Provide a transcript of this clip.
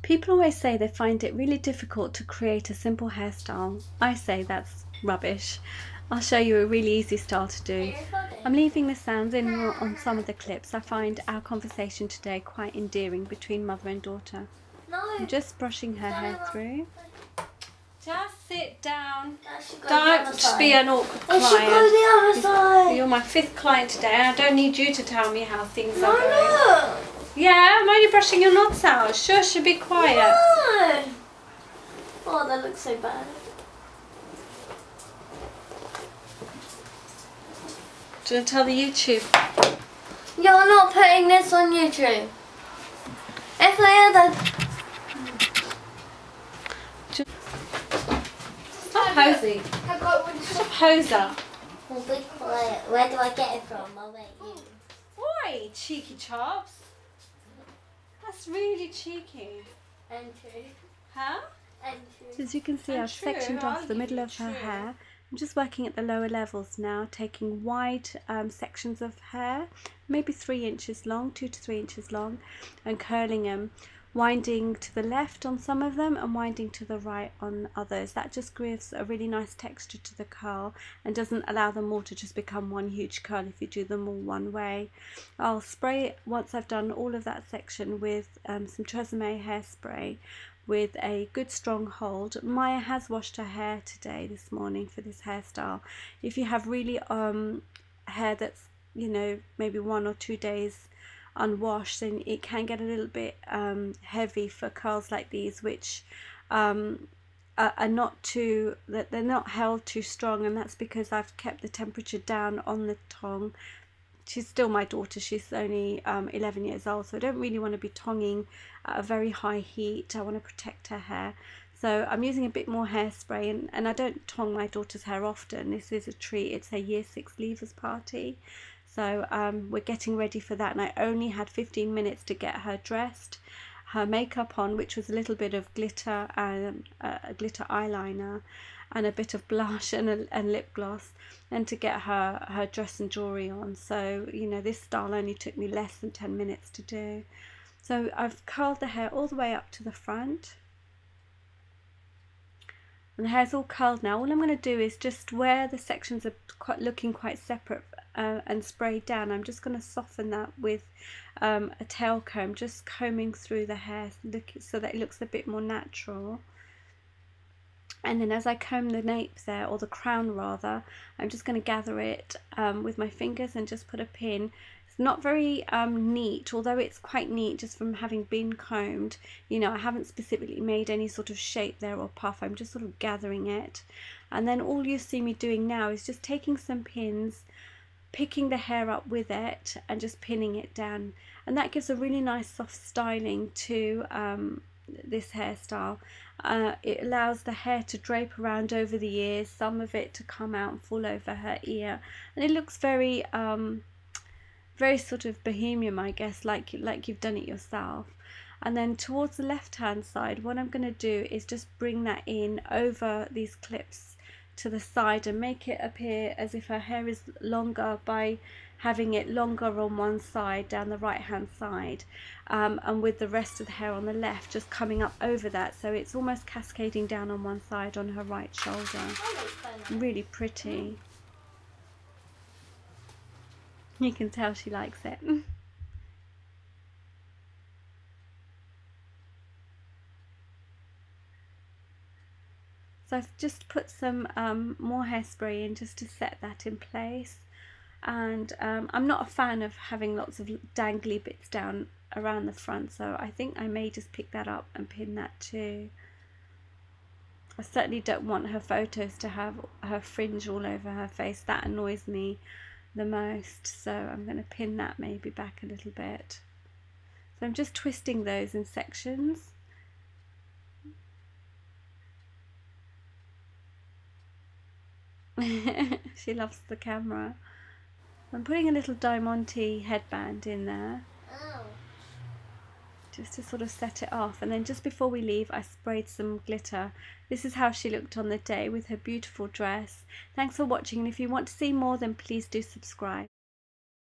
People always say they find it really difficult to create a simple hairstyle. I say that's rubbish. I'll show you a really easy style to do. I'm leaving the sounds in on some of the clips. I find our conversation today quite endearing between mother and daughter. I'm just brushing her hair through. Just sit down. Don't be an awkward client. I should go the other side. You're my 5th client today. I don't need you to tell me how things are going. No. Yeah, I'm only brushing your knots out. Shush, be quiet. No. Oh, that looks so bad. Do you want to tell the YouTube? You're not putting this on YouTube. If I had Stop posing. Stop poser. Well, be quiet. Where do I get it from? I'll wait you. Why, cheeky chops? That's really cheeky. And true. Huh? And true. As you can see, I've sectioned off the middle of her hair. I'm just working at the lower levels now, taking wide sections of hair, maybe 3 inches long, 2 to 3 inches long, and curling them, winding to the left on some of them and winding to the right on others. That just gives a really nice texture to the curl and doesn't allow them all to just become one huge curl if you do them all one way. I'll spray it once I've done all of that section with some Tresemme hairspray with a good strong hold. Maya has washed her hair today, this morning, for this hairstyle. If you have really hair that's, you know, maybe 1 or 2 days unwashed, then it can get a little bit heavy for curls like these, which are not too, that they're not held too strong, and that's because I've kept the temperature down on the tong. She's still my daughter, she's only 11 years old, so I don't really want to be tonging at a very high heat. I want to protect her hair, so I'm using a bit more hairspray, and I don't tong my daughter's hair often. This is a treat. It's her year 6 leavers party, so we're getting ready for that, and I only had 15 minutes to get her dressed, her makeup on, which was a little bit of glitter and a glitter eyeliner and a bit of blush and lip gloss, and to get her dress and jewellery on. So, you know, this style only took me less than 10 minutes to do. So I've curled the hair all the way up to the front, and the hair's all curled now. All I'm going to do is just where the sections are looking quite separate and sprayed down, I'm just going to soften that with a tail comb, just combing through the hair so that it looks a bit more natural. And then as I comb the nape there, or the crown rather, I'm just going to gather it with my fingers and just put a pin. It's not very neat, although it's quite neat just from having been combed. You know, I haven't specifically made any sort of shape there or puff. I'm just sort of gathering it. And then all you see me doing now is just taking some pins, picking the hair up with it and just pinning it down. And that gives a really nice soft styling to this hairstyle. It allows the hair to drape around over the ears, some of it to come out and fall over her ear, and it looks very very sort of bohemian, I guess, like you've done it yourself. And then towards the left hand side, what I'm going to do is just bring that in over these clips to the side and make it appear as if her hair is longer by having it longer on one side, down the right hand side, and with the rest of the hair on the left just coming up over that, so it's almost cascading down on one side on her right shoulder. Really pretty. You can tell she likes it. So I've just put some more hairspray in just to set that in place. And I'm not a fan of having lots of dangly bits down around the front, so I think I may just pick that up and pin that too. I certainly don't want her photos to have her fringe all over her face. That annoys me the most, so I'm going to pin that maybe back a little bit. So I'm just twisting those in sections. She loves the camera. I'm putting a little Diamante headband in there, just to sort of set it off, and then just before we leave I sprayed some glitter. This is how she looked on the day with her beautiful dress. Thanks for watching, and if you want to see more then please do subscribe.